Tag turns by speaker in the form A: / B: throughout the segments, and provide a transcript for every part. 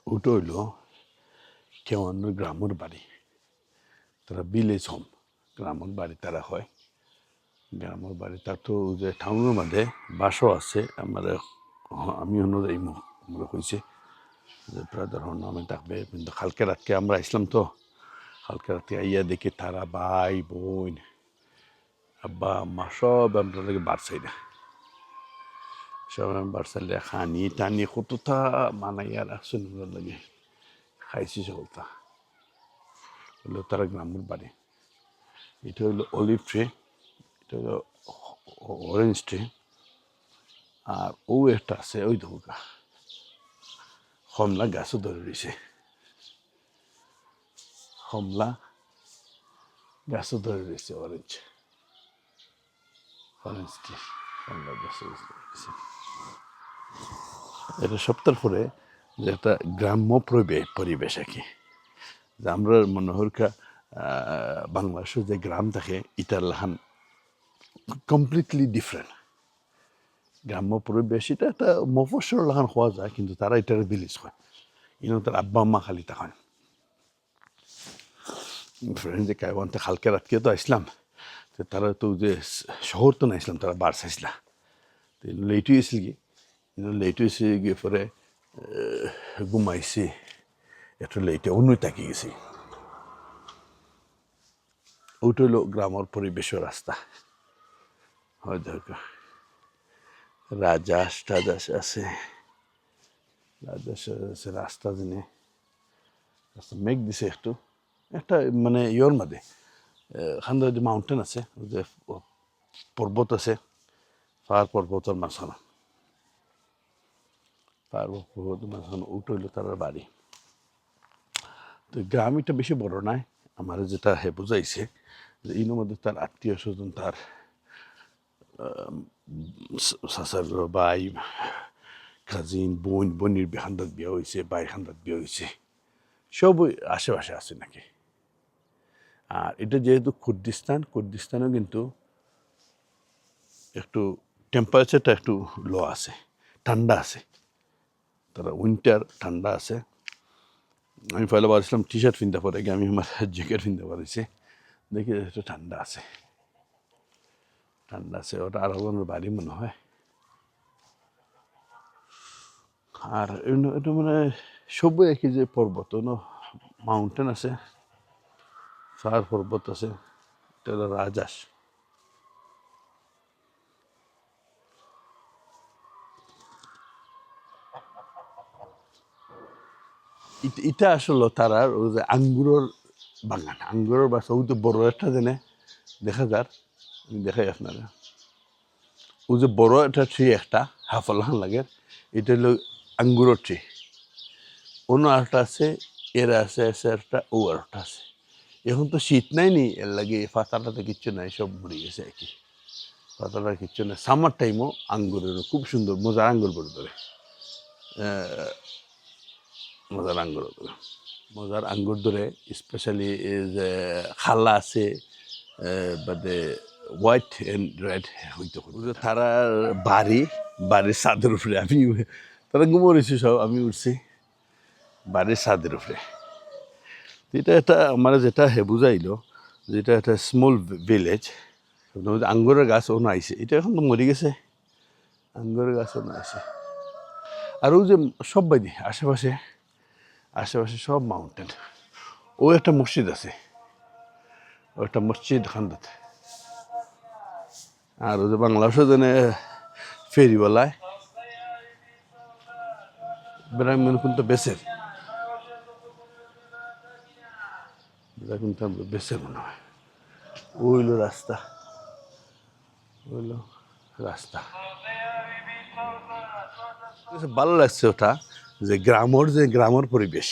A: ওটা হইল কেওয়ানোর গ্রামের বাড়ি তারা ভিলেজ হোম গ্রামের বাড়ি তারা হয় গ্রামের বাড়ি তার তো যে টাউনের মধ্যে বাসও আছে আমি এই মনে হয়েছে যে ব্রাদার হন নামে থাকবে কিন্তু কালকে রাতকে আমরা আসলাম তো কালকে রাতে আইয়া দেখি তারা ভাই বোন আব্বা আম্মা সব আমরা লাগে বাড়ছাই না সব বাড়ছাইলে খানি টানি কতটা মানাইয়া রাখছে লাগে খাইছি সকলটা হলো তারা গ্রামের বাড়ি এটা হলো অলিভ ট্রি এটা হলো অরেঞ্জ ট্রি আর ও একটা আছে ওই ধোকা কমলা গাছও ধরে রয়েছে কমলা গাছও ধরে রয়েছে অরেঞ্জ ট্রি কমলা গাছও রয়েছে এটা সপ্তাহ পরে যে একটা গ্রাম্য পরিবেশ আর কি যে আমরা মনে হরকা বাংলাদেশের যে গ্রাম থাকে এটার লাহান কমপ্লিটলি ডিফারেন্ট গ্রাম্য পরিবেশ এটা একটা মফস্বল লাহান হওয়া যায় কিন্তু তারা এটার ভিলেজ হয় ইনো তার আব্বা আম্মা খালি তখন ফ্রেন্ড যে কাইওয়ানতে কালকে রাতকে তো আসলাম তো তারা তো যে শহর তো না আসলাম তারা বার্স আসলা তো লেটু এসেছিল কি লেটু এসে গিয়ে পরে ঘুমাইছি একটু লেটে অন্য তাকিয়ে গেছি ওটা হলো গ্রামের পরিবেশের রাস্তা হয় দেখো রাজা টাজাস আছে রাস্তা দিনে রাস্তা মেঘ দিছে একটু একটা মানে ইয়োর মধ্যে খান্দা যে মাউন্টেন আছে যে পর্বত আছে পাহাড় পর্বতের মাঝখানে পাহাড় পর্বতের মাঝখানে ওটা হইলো তার বাড়ি তো গ্রাম এটা বেশি বড় নয় আমার যেটা বুঝাইছে যে ইনোর মধ্যে তার আত্মীয় স্বজন তার চাচার ভাই কাজিন বোনের খান্দাত বিয়া হয়েছে ভাই খান্দাত বিয়া হয়েছে সব আশেপাশে আছে নাকি আর এটা যেহেতু কুর্দিস্তানেও কিন্তু একটু টেম্পারেচারটা একটু লো আছে ঠান্ডা আছে তারা উইন্টার ঠান্ডা আছে আমি পয়লা পারছিলাম টি শার্ট কিনতে পারে আমি আমার জ্যাকেট কিনতে পারছি দেখি একটু ঠান্ডা আছে ওটা আরবের বাড়ি মনে হয় আর এটা মানে সবই একই যে পর্বত মাউন্টেন আছে পাহাড় পর্বত আছে এটা হলো রাজাস এটা আসলে তারা ওই যে আঙ্গুরের বাগান আঙ্গুরের বাসা ওই তো বড় একটা জেনে দেখা যার আমি দেখাই আপনারা ওই যে বড় একটা ট্রি একটা হাফলাহান লাগে এটা হলো আঙ্গুরের ট্রি অন্য আরেকটা আছে এর আছে একটা ও আরেকটা আছে এখন তো শীত নাই নি এর লাগে পাতাটাতে কিচ্ছু নাই সব মরে গেছে আর কি পাতাটা কিচ্ছু নাই সামার টাইমও আঙ্গুরের খুব সুন্দর মজার আঙ্গুর পড়ে ধরে মজার আঙ্গুর ধরে স্পেশালি যে খালা আছে বাদে হোয়াইট অ্যান্ড রেড হইতে পারে তারা বাড়ির ছাদের উপরে আমি তারা ঘুমোরেছি সব আমি উঠছি বাড়ির ছাদের উপরে এটা একটা আমার যেটা বুঝাইলো যেটা একটা স্মল ভিলেজ আঙ্গুরের গাছ ও আইছে এটা এখন তো মরে গেছে আঙ্গুরের গাছ ও আইছে আর ওই যে সব বাইদি আশেপাশে সব মাউন্টেন ও একটা মসজিদ আছে ও একটা মসজিদ খান্দাত আর ওই যে বাংলাদেশে যেনে ফেরিওয়ালায় ব্রাহ্মণ কিন্তু বেসের মনে হয় ওইলো রাস্তা ভালো লাগছে ওটা যে গ্রামের পরিবেশ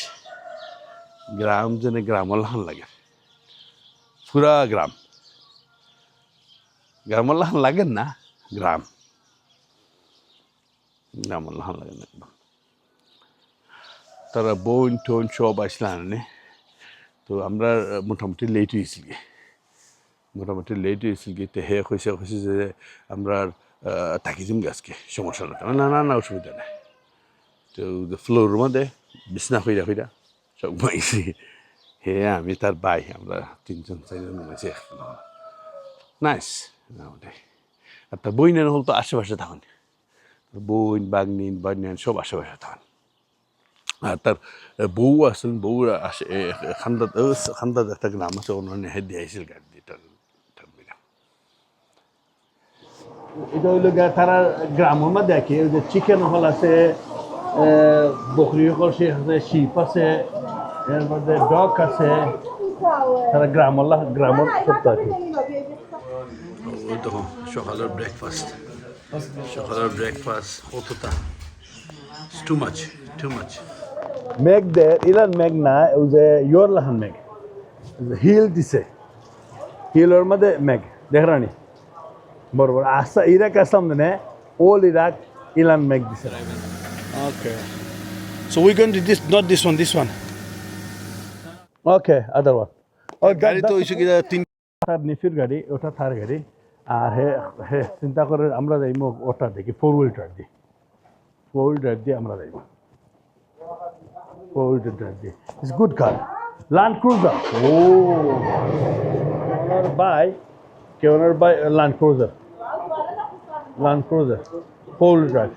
A: গ্রাম যেন গ্রামের লাহান লাগে পুরা গ্রামের লাহান লাগেন না গ্রামের লাহান লাগেন একদম তারা বোন টোন সব আসলে আনে তো আমরা মোটামুটি লেট হয়েছিল গিয়ে তো হে কইছে যে আমরা থাকি যাম গাছকে সমস্যা না না অসুবিধা নেই তো ফ্লোরের মধ্যে বিছনা হইরা হইরা সব ঘুমাইছি হে আমি তার ভাই আমরা 3 4 ঘুমাইছি নাইস আর তার বইনের হল তো আশেপাশে থাকেন বইন বাগনিন বাগনিন সব আশেপাশে থাকেন আর তার বউ আছেন বউ আসে খান্দাত একটা গ্রাম আছে অন্য হেড দিয়ে আইসিল গাড়ি দিয়ে এটা হইল তারা গ্রামের মধ্যে দেখে ওই যে চিকেন হল আছে বকরি হল সে আছে শিপ আছে এর মধ্যে ডগ আছে তারা গ্রামের সব থাকে ওই তো সকালের ব্রেকফাস্ট কতটা টু মাচ মেঘ দে ইলান মেঘ না ওই যে ইয়োর লাহান মেঘ হিল দিছে হিলের মধ্যে মেঘ দেখরানি বরাবর আসা ইরাক আসলাম না all Iraq Ilan make this arrival. Okay. So we're going to not this one. Okay, other one. Oh, গাড়ি তো হইছে কি তিন তার নিফির গাড়ি ওটা থার গাড়ি আর হে চিন্তা করে আমরা যাইমু ওটা দেখি 4-wheel drive দিয়ে আমরা যাইমু 4-wheel drive দিয়ে it's good car Land Cruiser owner by Land Cruiser 4-wheel drive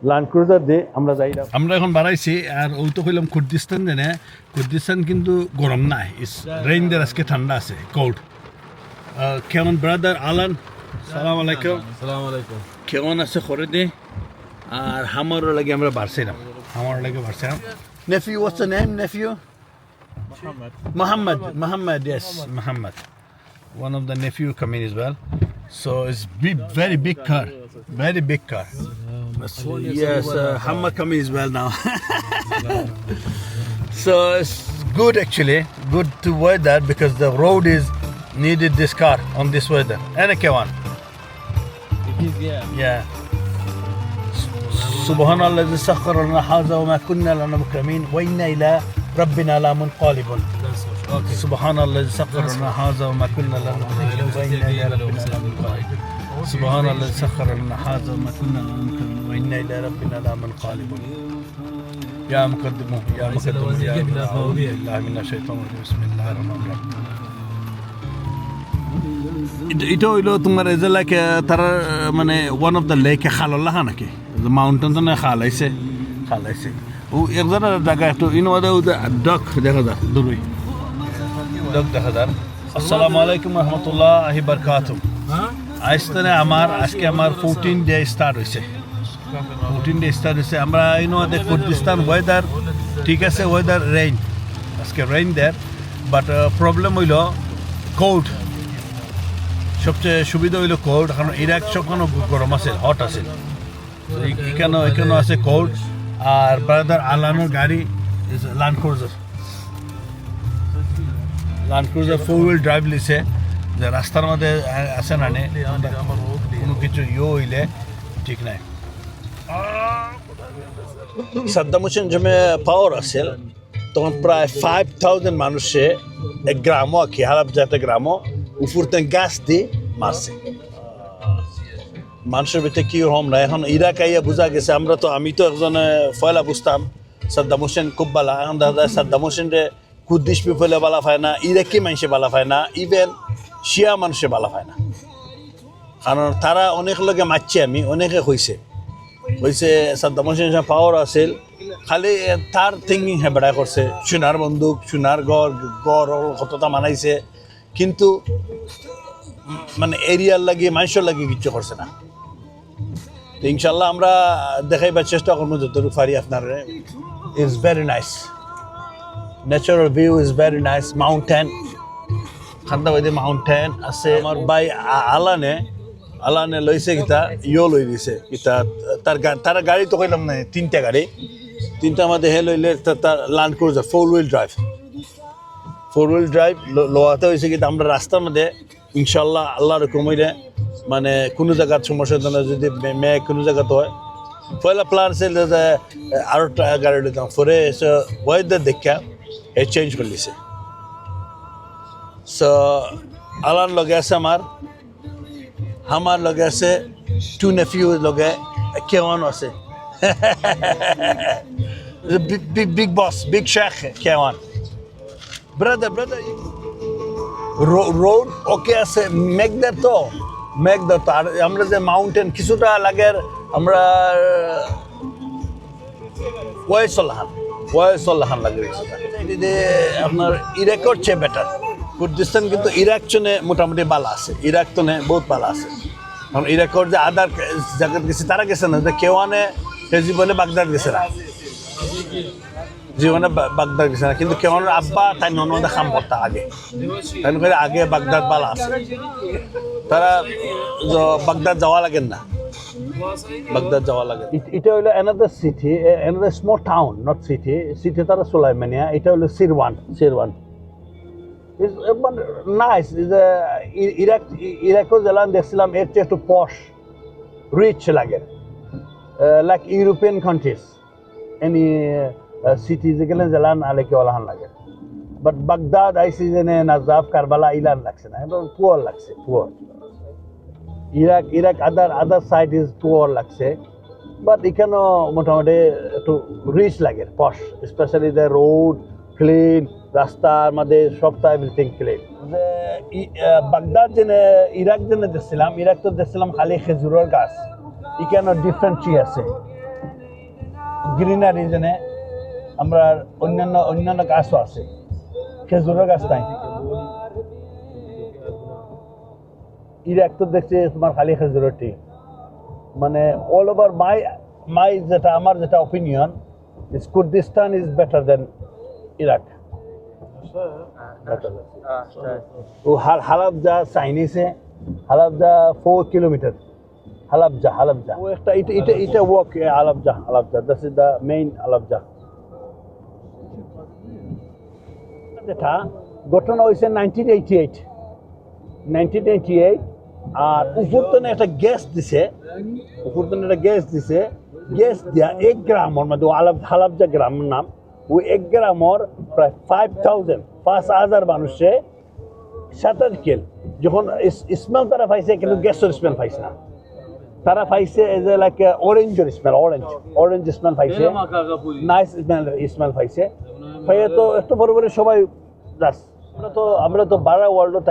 A: Land Cruiser দিয়ে আমরা যাইলাম আমরা এখন বাড়াইছি আর ওই তো কইলাম কুর্দিস্তান জানে কুর্দিস্তান কিন্তু গরম নাই ইস রেইন দের আজকে ঠান্ডা আছে কোল্ড কেমন ব্রাদার আলান সালাম আলাইকুম কেমন আছে করে দে আর আমারও লাগে আমরা বাড়ছিলাম nephew what's the name nephew Muhammad yes Muhammad one of the nephew coming as well so it's very big car yes Hamad coming as well now so it's good actually good to weather because the road is needed this car on this weather and a one yeah سبحان الله الذي سخر لنا هذا وما كنا لنا مكرمين وإنا إلى ربنا لمنقلبون سبحان الله الذي سخر لنا هذا وما كنا لنا مكرمين وإنا إلى ربنا لمنقلبون سبحان الله الذي سخر لنا هذا وما كنا لنا مكرمين وإنا إلى ربنا لمنقلبون يا مقدم يا أعوذ بالله من الشيطان الرجيم بسم الله الرحمن الرحيم এটা হইলো তোমার এই যে like তার মানে one of the lake খালাল্লাহ নাকি mountain তো না খালাইছে ও এক জায়গা একটু ইনওয়াদা ডক দেখা যায় দূরই ডক দেখা যায় আসসালামু আলাইকুম রহমতুল্লাহি বারাকাতুহু আজকে আমার 14 ডে স্টার্ট হইছে আমরা ইনওয়াদা কুর্দিস্তান ওয়েদার ঠিক আছে ওয়েদার রেইন আজকে রেইন দেয়ার বাট প্রবলেম হইলো কোল্ড সবচেয়ে সুবিধা হইলো কোল্ড কারণ ইরাক সবখানে গরম আছে হট আছে এখানে আছে কোল্ড আর ব্রাদার আলানোর গাড়ি ল্যান্ড ক্রুজার 4-wheel drive লিছে যে রাস্তার মধ্যে আছে না কোনো কিছু হইলে ঠিক নাই সাদ্দাম হোসেন জমে পাওয়ার আছে তখন প্রায় 5,000 মানুষে এক গ্রামও কি হালাব জাতে গ্রামও উপরতে গাছ দিয়ে মারছে মানুষের ভিতরে কি রকম না এখন ইরাক আইয়া বোঝা গেছে আমি তো একজনে ফয়লা বুঝতাম সাদ্দাম হোসেন খুব বালা এখন দাদা সাদ্দাম হোসেন রে কুদ্দিস পিপলে বালা পায় না ইরাকি মানুষে বালা পায় না ইভেন শিয়া মানুষে বালা পায় না কারণ তারা অনেক লোকে মারছে আমি অনেকে হয়েছে সাদ্দাম হোসেন পাওয়ার আছিল খালি তার থিঙ্কিং হেবেড়া করছে সোনার বন্দুক সোনার গড় কতটা মানাইছে কিন্তু মানে এরিয়ার লাগিয়ে মানুষের লাগিয়ে কিচ্ছু করছে না ইনশাল্লাহ আমরা দেখাইবার চেষ্টা করবো যতটুকু পারি আপনার it's very nice natural view is very nice mountain খান্দাবাদী মাউন্টেন আছে আমার ভাই আলানে লইছে কিতা লই দিছে কিতা তার গাড়ি তো কইলাম না 3টা গাড়ি 3টার মধ্যে লইলে তার ল্যান্ড ক্রুজার 4-wheel drive লোয়াতে হয়েছে কিন্তু আমরা রাস্তার মধ্যে ইনশাল্লাহ আল্লাহর কমাইলে মানে কোনো জায়গার সমস্যা না যদি মেয়ে কোনো জায়গাতে হয় পয়লা প্ল্যান ছিল যে আরও গাড়ি দিতাম পরে এসে ওয়েদার দেখা চেঞ্জ করে দিছে সো আল্লাহর লগে আছে আমার লগে আছে 2 নেফিউ লগে কেমন আছে
B: The big boss, big sheikh, K1. Brother. Road okay আছে মেঘ দে তো আর আমরা যে মাউন্টেন কিছুটা লাগে আমরা ওয়াইসল্লাহান লাগে এটি আপনার ইরাকের চেয়ে বেটার কুর্দিস্তান কিন্তু ইরাক চনে মোটামুটি বালা আছে ইরাক তো বহুত বালা আছে কারণ ইরাকের যে আদার জায়গা গেছে তারা গেছে না যে কেওয়ানে সে জীবনে বাগদাদ গেছে না জীবনে বাগদাদ গেছে না কিন্তু কেওয়ানের আব্বা তাই ননদে খাম করতে আগে তাই করে আগে বাগদাদ বালা আছে তারা বাগদাদ যাওয়া লাগেন না বাগদাদ যাওয়া লাগে এটা হলো another city another small town not city তারা সুলাইমানিয়া এটা হলো সিরওয়ান is nice is ইরাকও জেলান দেখছিলাম এর চেয়ে একটু পশ রিচ লাগে like European countries any cities গেলে জেলান আলেকে ওলাহান লাগে বাট বাগদাদ আইসি জেনে নাজাফ কারবালা ইলান লাগছে না এটা পুয়ার লাগছে poor Iraq other side is poor লাগছে but এখানেও মোটামুটি একটু রিচ লাগে পশ স্পেশালি দ্য রোড ক্লিন রাস্তার মধ্যে সবটা এভরিথিং ক্লিন বাগদাদ জেনে ইরাক জেনে দেখছিলাম ইরাক তো দেখছিলাম খালি খেজুরের গাছ এখানে ডিফারেন্ট ট্রি আছে গ্রিনারি জেনে আমরা অন্যান্য গাছও আছে খেজুরের গাছ নাই ইরাক তো দেখছি তোমার খালি খেজুরের টি মানে অল ওভার মাই যেটা আমার যেটা opinion is Kurdistan is better than Iraq ও হালাবজা চাইনিসে হালাবজা 4 কিলোমিটার হালাবজা ও একটা এটা walk Halabja this is the main Halabja যেটা ঘটনা হয়েছে 1988 আর উপরতনে একটা গ্যাস দিছে গ্যাস দিয়া 1 গ্রামের মধ্যে হালাবজা গ্রামের নাম ওই 1 গ্রামের প্রায় 5,000 মানুষে সাঁতার খেল যখন স্মেল তারা পাইছে কিন্তু গ্যাসের স্মেল পাইছে না তারা পাইছে এজ এ লাইক অরেঞ্জের স্মেল অরেঞ্জ স্মেল পাইছে নাইস স্মেল পাইছে পাইয়ে তো একটু বড় সবাই জাস্ট আমরা তো বারা ওয়ার্ল্ডও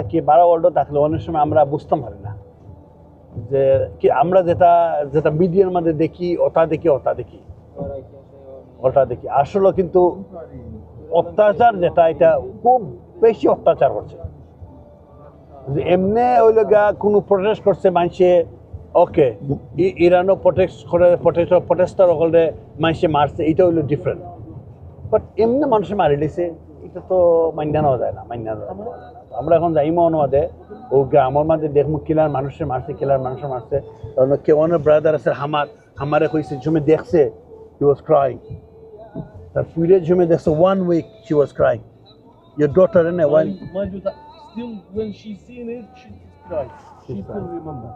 B: থাকলে অনেক সময় আমরা বুঝতাম পারি না যে কি আমরা যেটা মিডিয়ার মধ্যে দেখি ওটা দেখি আসলে কিন্তু অত্যাচার যেটা এটা খুব বেশি অত্যাচার করছে যে এমনি ওই লগা কোনো প্রটেস্ট করছে মানুষে ওকে ইরানও প্রটেস্টার হলে মানুষে মারছে এটা হইলো ডিফারেন্ট বাট এমনি মানুষে মারি দিছে এটা তো মান্য নেওয়া যায় না আমরা এখন যাইমো অনুবাদে ও গ্রামের মাঝে দেখবো কিলার মানুষের মারছে কেউ অনেক ব্রাদার আছে হামারে কইছে ঝুমে দেখছে হি ওয়াজ ক্রাইং তার পুরে ঝুমে দেখছে 1 week she was crying your daughter and one
C: still when she seen it she cried she still remember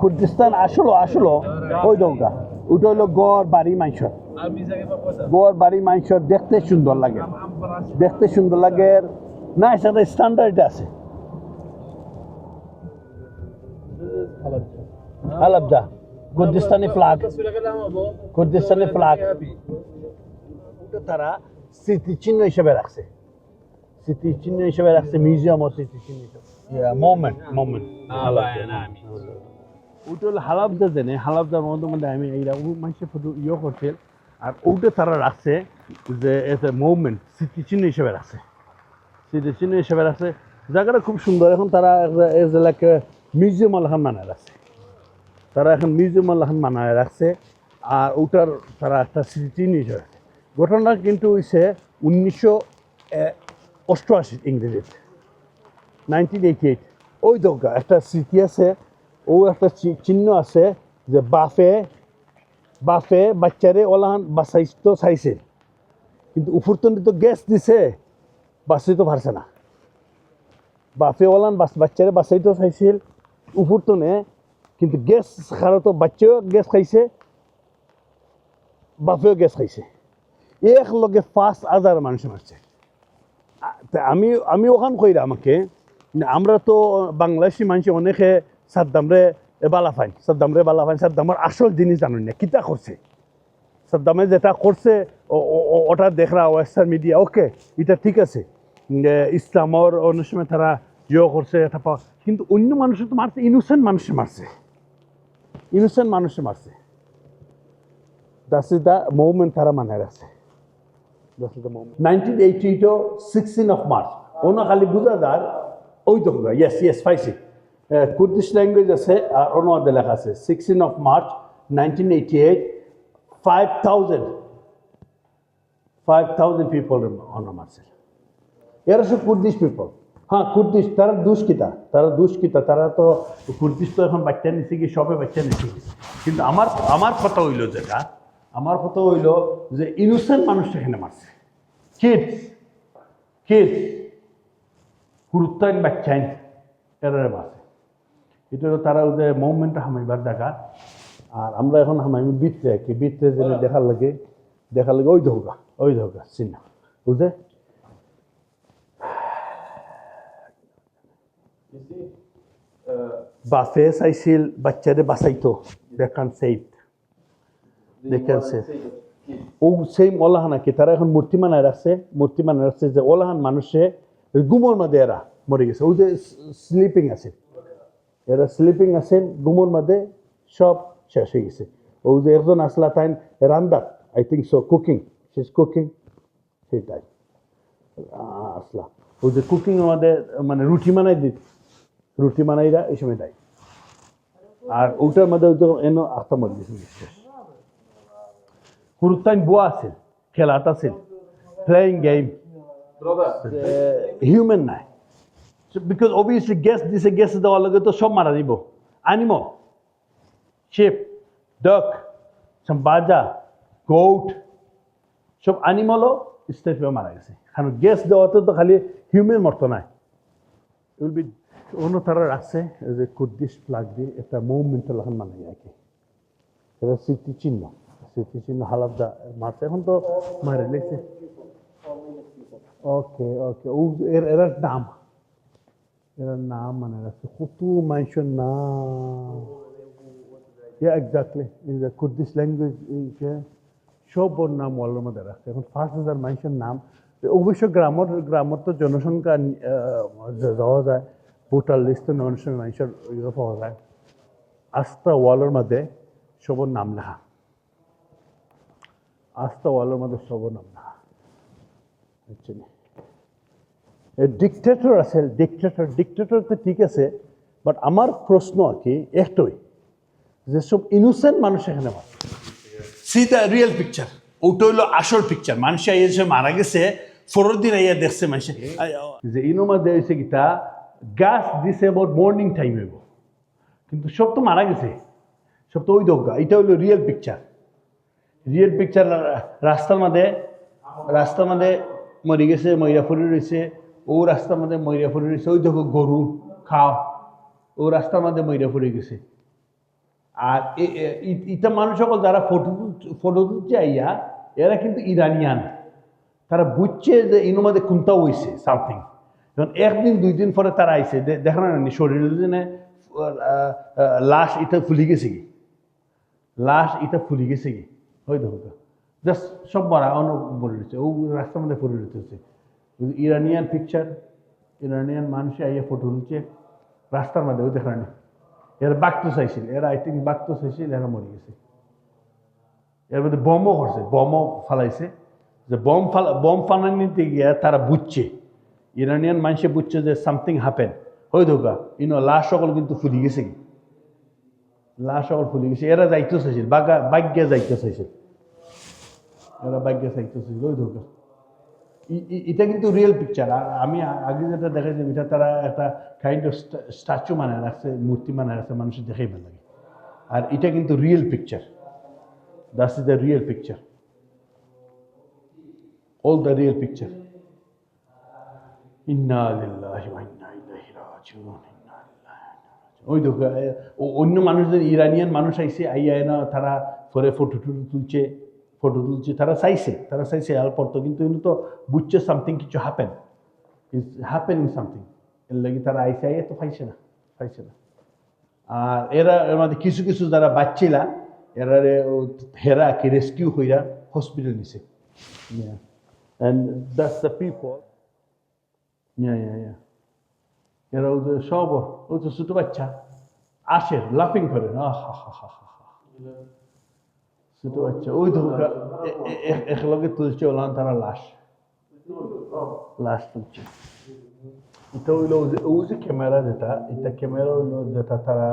B: Kurdistan আসলো ওই দৌকা ওটা হলো গড় বাড়ি মাংসর দেখতে সুন্দর লাগে না সেটা স্ট্যান্ডার্ড আছে হালাবজা কুর্দিস্তানি ফ্ল্যাগ তারা স্মৃতিচিহ্ন হিসেবে রাখছে মিউজিয়াম ও স্মৃতিচিহ্ন হিসেবে মোমেন্ট ওটা হলো হালাবজা জেনে হালাবজার মধ্যে আমি এইরকম মানুষের ফটো করছে আর ওটা তারা রাখছে যে এস এ মুভমেন্ট স্মৃতিচিহ্ন হিসেবে রাখছে জায়গাটা খুব সুন্দর এখন তারা এজ লাইক মিউজিয়াম আল্লাহান মানায় রাখছে আর ওটার তারা একটা স্মৃতিচিহ্ন হিসেবে রাখছে ঘটনা কিন্তু হয়েছে 1988 ইংরেজিতে 1988 ওই দরকার একটা স্মৃতি আছে ও একটা চিহ্ন আছে যে বাফে বাচ্চারে ওলাহান বাঁচাইতো চাইছে কিন্তু উপরতনে তো গ্যাস দিছে বাঁচাইতে পারছে না বাফে ওলান বাচ্চারে বাঁচাইতো চাইছিল উপরতনে কিন্তু গ্যাস খাওয়া তো বাচ্চাও গ্যাস খাইছে বাফেও গ্যাস খাইছে একলগে 5,000 মানুষ মারছে আমি ওখান কইরা আমাকে আমরা তো বাংলাদেশি মানুষ অনেকে সাদ্দামরে বালা ফাইন সাদ্দামের আসল জিনিস জানেন না কিতা করছে
A: সাদ্দামে যেটা করছে ওটা দেখরা ওয়েস্টার্ন মিডিয়া ওকে এটা ঠিক আছে ইসলামর অনেক সময় তারা করছে এটা কিন্তু অন্য মানুষের তো মারছে ইনোসেন্ট মানুষে মারছে ইনোসেন্ট মানুষে মারছে দ্যাটস ইজ দ্য মুভমেন্ট তারা মানে রাখছে 1988 16 of March অন্য খালি বোঝা যায় ওই তো ইয়েস পাইছি কুর্দিশ ল্যাঙ্গুয়েজ আছে আর অন্য লেখা আছে 16 of March 1988 5,000 people on a march এরা সব কুর্দিশ পিপল হ্যাঁ কুর্দিশ তারা দুষ্কৃতা তারা তো কুর্দিশ তো এখন বাচ্চা নিচ্ছে কি সবে বাচ্চা নিচ্ছে কিন্তু আমার কথা হইলো যেটা আমার কথা হইলো যে ইনোসেন্ট মানুষ এখানে মারছে কিডস গুরুত্বায়ন বাচ্চাইন এরারে মারছে এটা হলো তারা ওদের মুভমেন্টটা হামাইবার দেখা আর আমরা এখন হামাইমি বিত্রে যেন দেখার লাগে ওই ধোকা চিহ্ন বুঝলে বাফে চাইছিল বাচ্চারে বাঁচাইতো দেখান সেফ দেখেন সেফ ও সেই ওলাহান কি তারা এখন মূর্তি মানায় রাখছে যে ওলাহান মানুষে গুমোর মধ্যে এরা মরে গেছে ওই যে স্লিপিং আছে গুমোর মধ্যে সব শেষ হয়ে গেছে ওই যে একজন আসলা তাই রান্দাত আই থিঙ্ক সো কুকিং সেটাই আসলা ওই যে কুকিং আমাদের মানে রুটি মানাইরা এই সময় দেয় আর ওটার মধ্যে ওই তো এনো আস্তা মরে গেছে গুরুত্বায়ন বুয়া আছে খেলাটা আছে প্লেয়িং গেম হিউম্যান নাই বিকজ অবভিয়াসলি গ্যাস দেওয়ার লগে তো সব মারা দিব animal sheep, duck, some baja, goat, সব অ্যানিমালও স্টেপে মারা গেছে কারণ গ্যাস দেওয়াতে তো খালি হিউম্যান মরতো নাই উইল বি অন্য তারা রাখছে যে কুর্দিশ ফ্ল্যাগ দিয়ে একটা মুভমেন্টাল এখন মানে আর কি এটা স্মৃতিচিহ্ন হালাফদা মারছে এখন তো মারে লেগছে ওকে এরার নাম মানে রাখছে কত মানুষের নাম এক্স্যাক্টলি কুর্দিশ ল্যাঙ্গুয়েজ সব ওর নাম ওয়ালের মধ্যে রাখছে এখন 5,000 মানুষের নাম অবশ্য গ্রামর তো জনসংখ্যা যাওয়া যায় ভোটার লিস্টে মানুষের ইয়ে পাওয়া যায় আস্থা ওয়ালের মধ্যে সবর নাম লেখা ডিকটেটর আছে ডিকটেটর তো ঠিক আছে বাট আমার প্রশ্ন আর কি একটাই যে সব ইনোসেন্ট মানুষ এখানে সি দ্য রিয়েল পিকচার ওটা হইলো আসল পিকচার মানুষ এসে মারা গেছে 4 দিন আইয়া দেখছে মানুষ যে ইনোমা দিয়েছে গীতা গাছ দিছে আবার মর্নিং টাইম হইব কিন্তু সব তো মারা গেছে সব তো ওই দোকা এটা হইলো রিয়েল পিকচার রাস্তার মধ্যে মরে গেছে ময়রা ফুরি রয়েছে ও রাস্তার মধ্যে ময়রা ফুরি রয়েছে ওই দেখো গরু খাও ও রাস্তার মধ্যে ময়রা ফুরি গেছে আর এটা মানুষ সকল যারা ফটো তুলছে আইয়া এরা কিন্তু ইরানিয়ান তারা বুঝছে যে ইনোর মধ্যে কোনটা হয়েছে সামথিং যখন 1 দিন 2 দিন পরে তারা আইছে দেখা না শরীরের জন্য লাশ এটা ফুলি গেছে কি ওই দেখো জাস্ট সব মারা অন্য বলে দিচ্ছে ও রাস্তার মধ্যে পড়ে দিতেছে ইরানিয়ান পিকচার ইরানিয়ান মানুষে আইয়া ফটো তুলছে রাস্তার মধ্যে ওই দেখা না এরা বাঁকতে চাইছিল এরা মরে গেছে এর মধ্যে বমও করছে বমও ফালাইছে যে বম ফালানিতে গিয়া তারা বুঝছে ইরানিয়ান মানুষে বুঝছে যে সামথিং হ্যাপেন হয়ে ধোকা লাশ সকল কিন্তু ফুলি গেছে এরা যাইতে চাইছিল বাগ্যা যাইতে চাইছিল ওই ধোকা এটা কিন্তু রিয়েল পিকচার আর আমি আগে যেটা দেখাইছি এটা তারা একটা কাইন্ড অফ স্ট্যাচু মানে রাখছে মূর্তি মানে রাখছে মানুষের দেখাই ভালো লাগে আর এটা কিন্তু real picture that's is the real picture all the real picture ইন্না লিল্লাহি ওয়া ইন্না ইলাইহি রাজিউন ওই ধোকা অন্য মানুষদের ইরানিয়ান মানুষ আইছে আইয়া না তারা পরে ফটো তুলছে তারা চাইছে এরপর তো কিন্তু তো বুঝছে সামথিং কিছু হ্যাপেনিং সামথিং এর লাগে তারা আইসে তো পাইছে না আর এর মধ্যে কিছু যারা বাচ্চিলা এরারে হেরা কি রেস্কিউ হইরা হসপিটাল নিছে and that's the people yeah এরা ওই যে সব ওই যে ছোট বাচ্চা আসে লাফিং করে ছোট বাচ্চা ওই তো একলগে তুলছে ওলান তারা লাশ তুলছে এটা হইলো ওই যে ক্যামেরা যেটা এটা ক্যামেরা হইলো যেটা তারা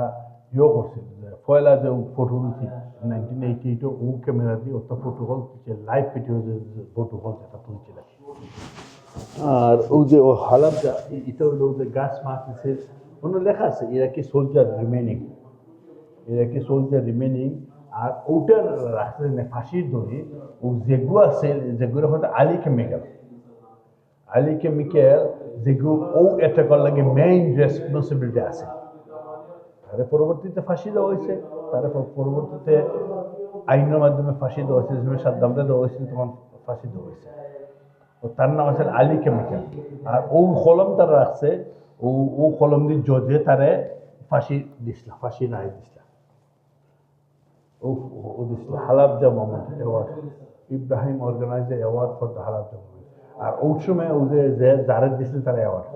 A: করছিল যে পয়লা যে ফটো তুলছি 1988 ও ক্যামেরা দিয়ে ওটা প্রোটোকল তুলছে লাইভ ভিডিও যে প্রোটোকল যেটা তুলছিল আর ওই যে ও হালাবটা এটা হইলো যে গাছ মারতেছে কোনো লেখা আছে ইরাকি সোলজার রিমেনিং আর ওটার রাস্তায় ফাঁসির দড়ি ও যেগুলো আছে যেগুলো হয়তো আলী কেমিক্যাল যেগুলো ও অ্যাটাকার লাগে মেইন রেসপন্সিবিলিটি আছে তার পরবর্তীতে ফাঁসি দেওয়া হয়েছে তার পরবর্তীতে আইনের মাধ্যমে ফাঁসি দেওয়া হয়েছে যেভাবে সাদ্দামটা দেওয়া হয়েছিল তখন ফাঁসি দেওয়া হয়েছে ও তার নাম আছে আলী কেমিক্যাল আর ও কলম তারা রাখছে ও কলম দিয়ে জজে তারে ফাঁসি রায় দিছিল ও দিছিল Halabja moment award Ibrahim organise award for the Halabja moment আর ওই সময় ও যে যারা দিছিল তারা অ্যাওয়ার্ড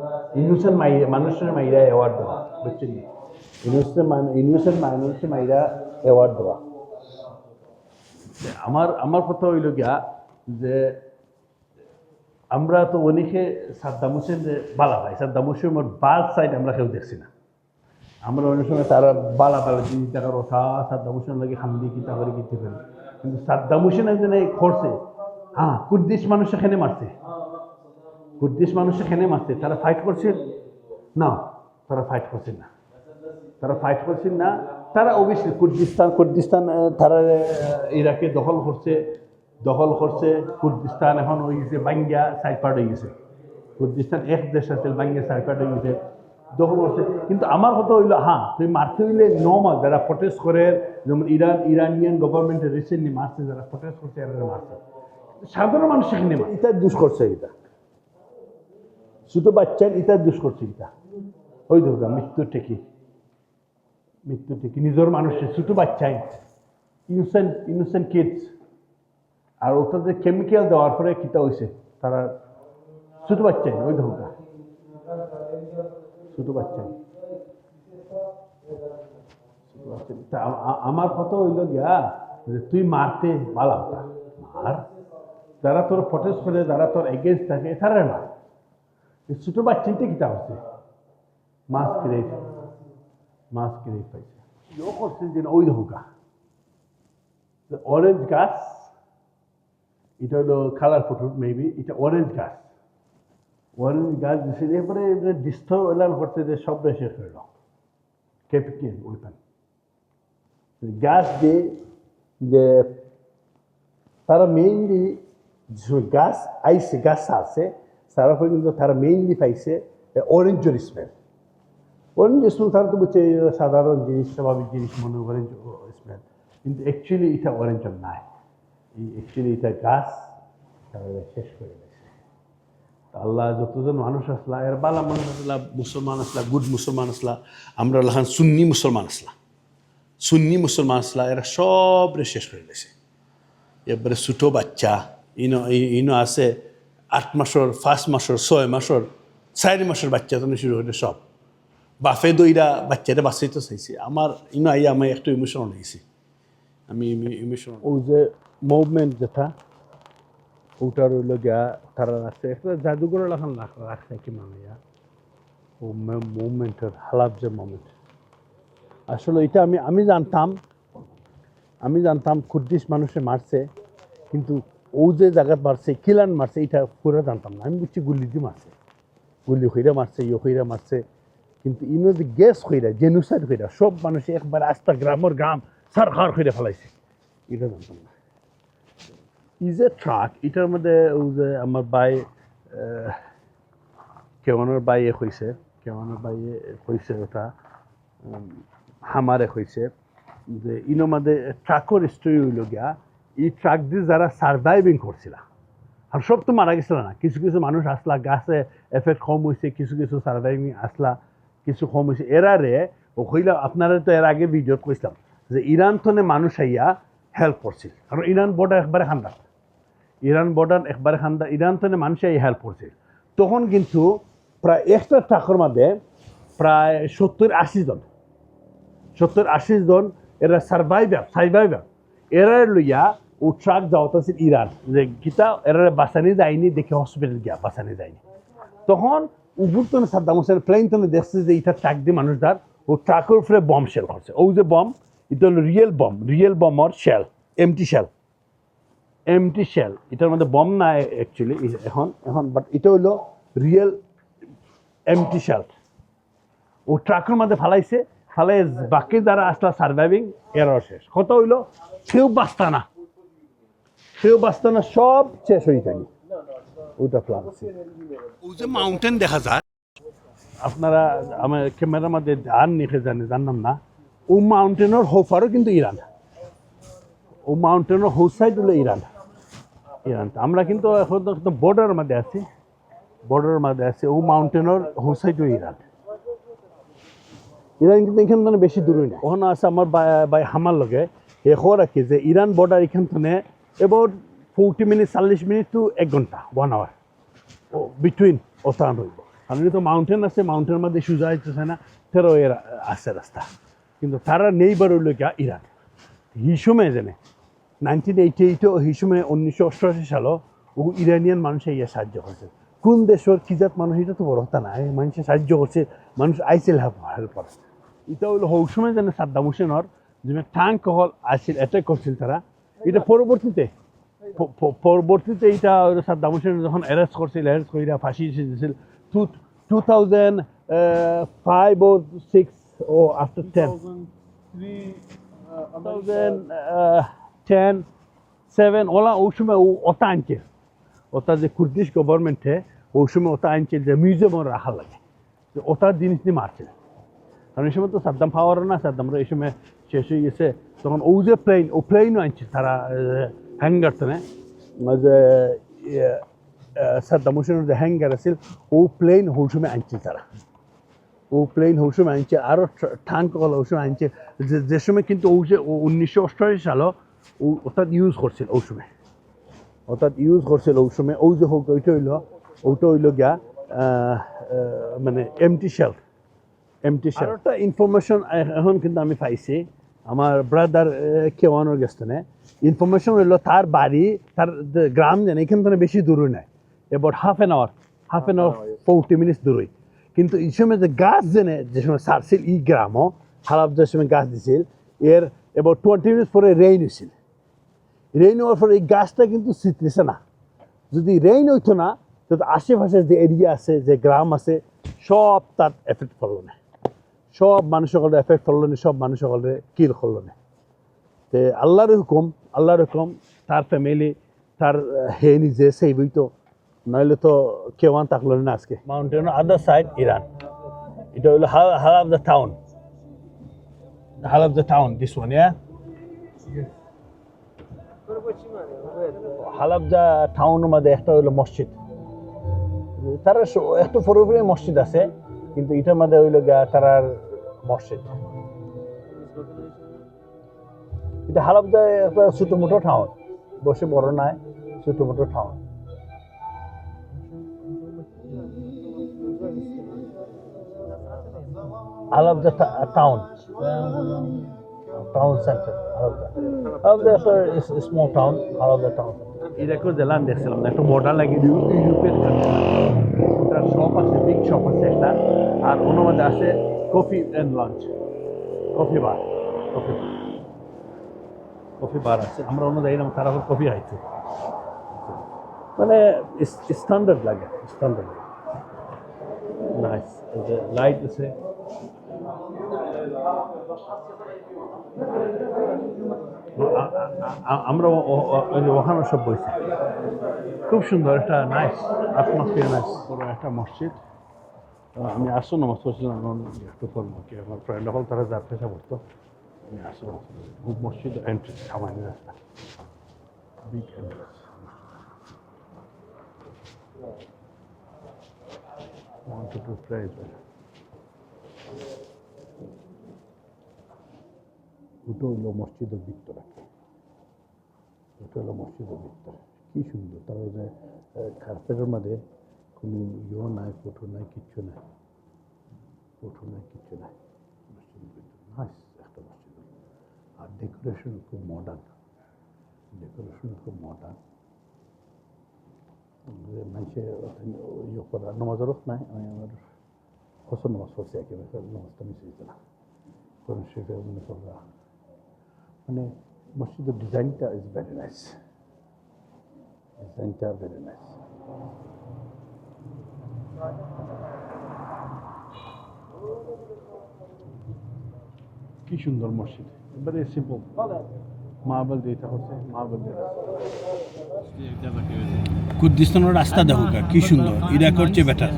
A: ইনোসেন্ট মানুষের মাইরা অ্যাওয়ার্ড দেওয়া বুঝছেন ইনোসেন্ট মানুষের মাইরা অ্যাওয়ার্ড দেওয়া আমার কথা হইল গিয়া যে আমরা তো অনেকে সাদ্দাম হোসেন বালা ভাই সাদ্দাম হোসেনের বাদ সাইড আমরা কেউ দেখছি না আমরা অনেক সময় তারা বালা জিনিস টাকার কথা সাদ্দাম হোসেন লাগে খামদি কিতা করে কিনতে পারি কিন্তু সাদ্দাম হোসেন একজন করছে কুর্দিশ মানুষ এখানে মারছে তারা ফাইট করছে না তারা ফাইট করছেন না তারা অবশ্যই কুর্দিস্তান তারা ইরাকে দখল করছে কুর্দিস্তান এখন হয়ে গেছে বাঙ্গিয়া সাইপার্ট হয়ে গেছে কুর্দিস্তান এক দেশ আছে বাঙ্গিয়া সাইপার্ট হয়ে গেছে দখল করছে কিন্তু আমার কথা হইলো তুই মারতে হইলে নর্মাল যারা প্রোটেস্ট করে যেমন ইরানিয়ান গভর্নমেন্টের রিসেন্টলি মারছে যারা প্রোটেস্ট করছে এরা মারছে সাধারণ মানুষ সেখানে ইতার দুষ করছে এটা ছোট বাচ্চার ইতার দুষ করছে এটা ওই ধরুন মৃত্যু টেকি নিজের মানুষের ছোট বাচ্চাই ইনোসেন্ট কিডস আর ওটাতে কেমিক্যাল দেওয়ার পরে কিতা হয়েছে তারা ছোট বাচ্চাই ওই ধরুন ছোট বাচ্চাই আমার কথা হইল গিয়া যে তুই মারতে ভালো হতা আর যারা তোর প্রটেস্ট করে যারা তোর এগেনস্ট থাকে তারা না ছোট বাচ্চাইতে কিতা হচ্ছে মাস্ক কিনে পাইছে করছে যে ওই ধোকা অরেঞ্জ গাছ এটা হলো কালার ফটো মেবি এটা অরেঞ্জ গাছ দিচ্ছে এরপরে ডিস্টার্ব এলান করছে যে সব শেষ হইল ক্যাপিটাল ওইখান গাছ দিয়ে যে তারা মেইনলি গাছ আছে তারা কিন্তু তারা মেইনলি পাইছে অরেঞ্জের স্মেল তারা তো বলছে সাধারণ জিনিস স্বাভাবিক জিনিস মনে অরেঞ্জ স্মেল কিন্তু অ্যাকচুয়ালি এটা অরেঞ্জের নাই অ্যাকচুয়ালি এটা গাছ তারা শেষ করে দিয়েছে আল্লাহ যতজন মানুষ আসলা এর বালা মানুষ আসলা মুসলমান আসলা গুড মুসলমান আসলা আমরা লাহান সুন্নি মুসলমান আসলা এরা সবরে শেষ করে দিয়েছে এবারে ছোটো বাচ্চা ইনো আছে 8 মাসের 5 মাসের 6 মাসের 4 মাসের বাচ্চা তো শুরু হইলে সব বাফে দইরা বাচ্চাটা বাঁচাইতে চাইছে আমার আমি একটু ইমোশনাল হয়েছি ও যে মুভমেন্ট যেটা ওটার রইল গিয়া তারা রাখছে একটা জাদুঘর এখন রাখছে কি মানে ও মুভমেন্টের হালাবজা মুভমেন্ট আসলে এটা আমি জানতাম কুর্দিশ মানুষে মারছে কিন্তু ও যে জায়গাত মারছে কিলান মারছে এটা পুরো জানতাম না আমি বুঝছি গুলি দিয়ে মারছে গুলি হইরা মারছে হইরা মারছে কিন্তু ইনো যে গ্যাস হইরা জেনুসাইড হইরা সব মানুষ একবার আস্তা গ্রাম সারখার হইরা ফেলাইছে এটা জানতাম না ট্রাক এটার মধ্যে ওই যে আমার কেওয়ানোর বাইয়ে হয়েছে ওটা হামারে হয়েছে যে ইনোর মধ্যে ট্রাকের স্টোরি হইল গিয়া এই ট্রাক দিয়ে যারা সার্ভাইভিং করছিল আর সব তো মারা গেছিল না কিছু মানুষ আসলা গাছে এফেক্ট কম হয়েছে কিছু সার্ভাইভিং আসলা কিছু কম হয়েছে এরারে ও হইলা আপনারা তো এর আগে ভিডিওত কইছিলাম যে ইরান তনে মানুষ আইয়া হেল্প করছিল, কারণ ইরান বর্ডার একবারে খান্দা, ইরান তনে মানুষ আইয়া হেল্প করছিল। তখন কিন্তু প্রায় একটা ট্রাকের মধ্যে প্রায় 70-80 জন এরা সার্ভাইভার এরা লইয়া ও ট্রাক যাওয়াতেছিল ইরান, যে গীতা এরা বাঁচানি যায়নি দেখে হসপিটাল গিয়া বাঁচানি যায়নি। তখন উপর তনে সাদ্দাম হোসেন প্লেন তনে দেখছে যে এটা ট্রাক দিয়ে মানুষদার ও ট্রাকের উপরে বম শেল করছে। ও যে বম, এটা হলো রিয়েল বমর শেল, এমটি শেল, এটার মধ্যে বম না অ্যাকচুয়ালি এখন বাট এটা হলো রিয়েল এমটি শেল। ও ট্রাকের মধ্যে ফালাই বাকি যারা আসলা সার্ভাইভিং এরাও শেষ। কত হইলো সেও বাস্তানা সব শেষ হয়ে থাকে। ওটা প্ল্যান ও যে মাউন্টেন দেখা যায়, আপনারা আমার ক্যামেরার মধ্যে আর নিখে জানলাম না, ও মাউন্টেনের হোফারও কিন্তু ইরান, ও মাউন্টেনের হো সাইড হলো ইরান। আমরা কিন্তু এখন বর্ডারের মধ্যে আছি, ও মাউন্টেনের হো সাইডও ইরান কিন্তু এখান থেকে বেশি দূরই না। ওখানে আছে আমার বাই হামার লগে এখো রাখি যে ইরান বর্ডার এখান থেকে এবার 40 মিনিট 40 মিনিট টু 1 ঘন্টা 1 আওয়ার ও বিটুইন ওতান হইব। কারণ তো মাউন্টেন আছে, মাউন্টেনের মধ্যে সোজা হইতেছে না, ফেরো এর আছে রাস্তা। কিন্তু তারা নেইবার হইল গিয়া ইরান। হিসুমে জানে 1988 হিসুমে 1988 সালও ও ইরানিয়ান মানুষ ইয়ে সাহায্য করছে। কোন দেশের কি জাত মানুষ এটা তো বড় হতা না, মানুষে সাহায্য করছে, মানুষ আইসিল হেল্প করছে। এটা হইলো হৌসমে জানে সাদ্দাম হোসেনের যে ট্যাঙ্ক হল আসছিল, অ্যাটাক করছিল তারা। এটা পরবর্তীতে এটা সাদ্দাম হোসেন যখন অ্যারেস্ট কইরা ফাঁসি দিয়েছিল 2005 or 6 or after 10 2010 7 ওলা ওই সময় ওটা আনছে, ওটা যে কুর্দিশ গভর্নমেন্টে ওই সময় ওটা আনছে যে মিউজিয়ামে রাখা লাগে, ওটার জিনিস নিয়ে মারছিল। কারণ এই সময় তো সাদ্দাম পাওয়ারও না, সাদ্দামরা এই সময় শেষ হয়ে গেছে। তখন ও যে প্লেনও আনছে তারা হ্যাঙ্গার টানে, যে সাদ্দাম হোসেনের যে হ্যাঙ্গার আছিল ও প্লেন ওই সময় আনছে তারা, আরও ট্যাঙ্ক ওই সময় আনছে। যে সময় কিন্তু ও যে 1988 সালও ওটা ইউজ করছিল, ওই সময় ও যে হোক ওইটা হইল গিয়া মানে এমটি শেল। একটা ইনফরমেশন এখন কিন্তু আমি পাইছি আমার ব্রাদার কেওয়ানোর গেস্তনে, ইনফরমেশন হইলো তার বাড়ি, তার গ্রাম যেন এখান থেকে বেশি দূরে নাই, এবার হাফ এন আওয়ার 40 মিনিটস দূরই। কিন্তু এই সময় যে গাছ যে সময় সারছিল ই গ্রামও হালাপ যে সময় গাছ দিছিল, এর এবার 20 মিনিটস পরে রেইন হওয়ার পরে এই গাছটা কিন্তু শীতলেছে না। যদি রেইন হইতো না তো আশেপাশের যে এরিয়া আছে, যে গ্রাম আছে, সব তার এফেক্ট পড়লো না, সব মানুষ সকলের এফেক্ট পড়লো না, সব মানুষ সকলের কিল করলো না। তো আল্লাহর হুকুম তার ফ্যামিলি তার হে নিজে সেই বইতো, নইলে তো কেউ থাকলো না আজকে। মাউন্টেন আদার সাইড ইরান, এটা হলো hall of the town this one, yeah Halabja টাউনের মধ্যে একটা হইলো মসজিদ, তারা একটু পুরোপুরি মসজিদ আছে, কিন্তু এটার মধ্যে হইলো তারার মসজিদ। এটা হালাবজা একটা ছোট মোটো টাউন, বসে বড় নাই, ছোট মোটো টাউন। হালাবজা টাউন সেন্টার, হালাবজা একটা স্মল টাউন, হালাবজা টাউন। ইরাকের জেলা দেখছিলাম না, একটা বর্ডার লাগিয়ে ইউরোপের ওটার শপ আছে, বিগ শপ আছে একটা, আর ওর মধ্যে আছে কফি অ্যান্ড লাঞ্চ, কফি বার আছে। আমরা অন্য যাইলাম, তারা কফি খাইছে, মানে স্ট্যান্ডার্ড লাগে নাইস। লাইট আছে, আমরা ওখানে সব বইছি, খুব সুন্দর একটা নাইস অ্যাটমসফিয়ার, নাইস বড় একটা মসজিদ। আমি আসো নামাজ পড়ছিলাম একটু করবো কি, আমার ফ্রেন্ড হল তারা যার পেশা পড়তো, আমি আসো খুব মসজিদ এন্ট্রেন্স সামান্য রাস্তা, big entrance. Wanted to pray there. ওটা হলো মসজিদের ভিতরে, ওটা হলো মসজিদের ভিতরে। কী সুন্দর, তার যে কার্পেটের মধ্যে কোনো ইয়ে নাই, ফটো নাই, কিচ্ছু নাই, ফটো নাই, কিচ্ছু নাই। মসজিদের ভিতরে নাইস একটা মসজিদ। আর ডেকোরেশন খুব মডার্ন, ডেকোরেশন খুব মডার্ন। মানুষে ইয়ে করা নামাজেরও নাই, আমি আমার ফসল নামাজ পড়ছি, একেবারে নামাজটা মিস হয়েছে না, কোরআন শরীফের মনে করা। মানে মসজিদের ডিজাইনটা ইজ ভেরি নাইস, ডিজাইনটা ভেরি নাইস। কি সুন্দর মসজিদ, ভেরি সিম্পল, মার্বেল দিয়ে হচ্ছে, মার্বেল দিয়ে। কুর্দিস্তানের রাস্তা দেখো কি সুন্দর, এটা করছে বেটার,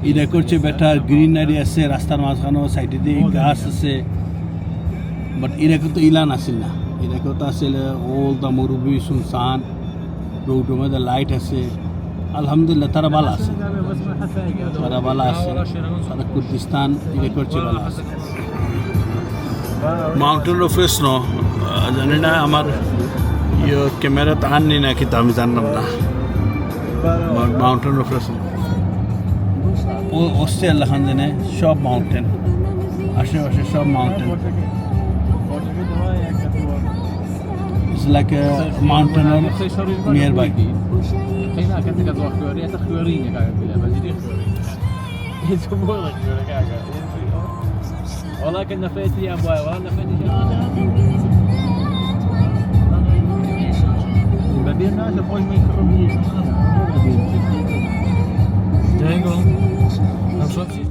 A: এটা করছে বেটার। গ্রিনারি আছে রাস্তার মাঝখানে, সাইডে দিয়ে গাছ আছে। বাট ইরাকে তো ইলান আসিল না, ইরাকে তো আসিল ওল দা মরুভূমি, শুনসান, রোডের মধ্যে লাইট আছে। আলহামদুলিল্লাহ তারা ভালো আছে, তারা ভালো আছে, তারা কুর্দিস্তান এটা করছে ভালো আছে। মাউন্টেন অফেস ন জানি না, আমার ইয়ে ক্যামেরাতে আননি না, কিন্তু আমি জানলাম না। মাউন্টেন অফেস ও অস্ট্রেলিয়া খান জানে, সব মাউন্টেন, আশেপাশে সব mountain. It's like a mountain nearby.
C: Geen ik heb het al gehoord. Je hebt het gehoord in je kijken, maar je dicht hoor. Het is zo moeilijk hoor, kijken. والله كنا فايتي يا ابوي والله فايتي بدينا ناس ابوي ما يكرهونيش جايكم I'm sorry.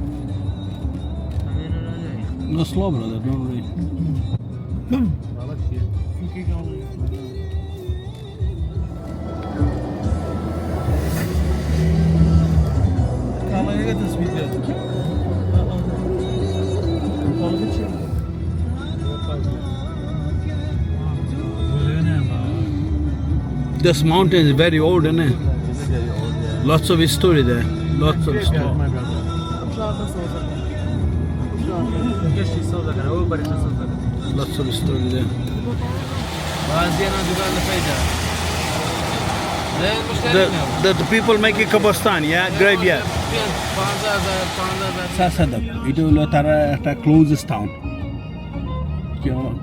A: No, slow brother, don't worry. This mountain is very old, isn't it? Lots of history there. Lots of history. Lots of history there. The people make a Kabastan, yeah? Graveyard. Sasadak. এটা হলো তারা একটা closest town,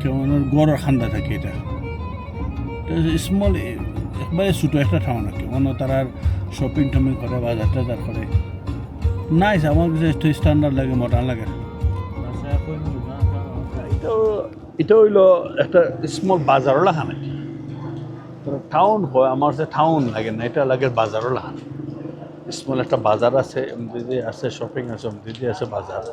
A: কেমন গড়ের খান্দা থাকে এটা। Small, একবারে ছোটো একটা টাউন আর কি, অন্য তারা শপিং টপিং করে, বাজার টাজার করে। নাইস, আমার কাছে একটু স্ট্যান্ডার্ড লাগে, মডার্ন লাগে। এটা হইলো একটা স্মল বাজারও লাগান, টাউন হয় আমার যে টাউন লাগে না, এটা লাগে বাজারও লাগান। স্মল একটা বাজার আছে, এমনি আছে শপিং আছে, এমনি আছে বাজার।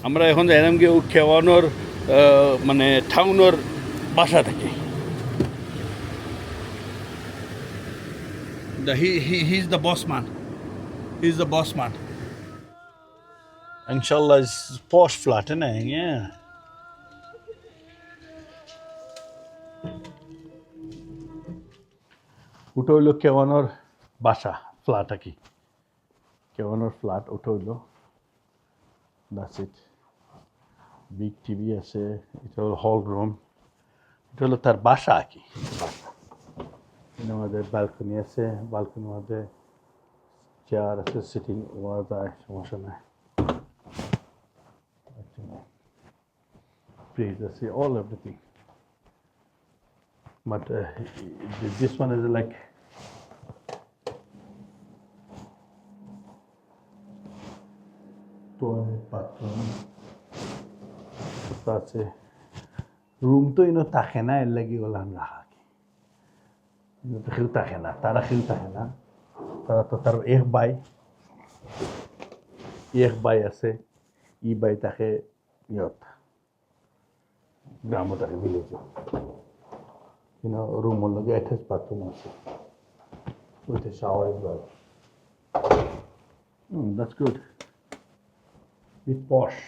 A: আমরা এখন যাইলাম গিয়ে খেওয়ানোর মানে টাউনের বাসা থাকে he is the boss man he is the boss man
B: Inshallah, it's posh flat, isn't it? Yeah. ওটা হইলো কেওয়ানোর বাসা ফ্ল্যাট আর কি কেওয়ানোর ফ্ল্যাট ওটা হইলো দ্যাটস ইট বিগ টিভি আছে এটা হলো হল রুম এটা হলো তার বাসা আর কি এর মধ্যে ব্যালকনি আছে ব্যালকনির মধ্যে চেয়ার আছে সিটিং ওয়ার যায় সমস্যা নাই ফ্রিজ আছে all everything but this one is like toilet bathroom আছে রুম তো ইনো থাকে না এর লাগি ওলান রাখা কি ইনো তো খেউ থাকে না তারা খেউ থাকে না তারা তো তার এক বাই আছে ই বাই থাকে ইয়ত গ্রামও থাকে ভিলেজে room on the attached bathroom also with a shower as well. That's good. Bit posh.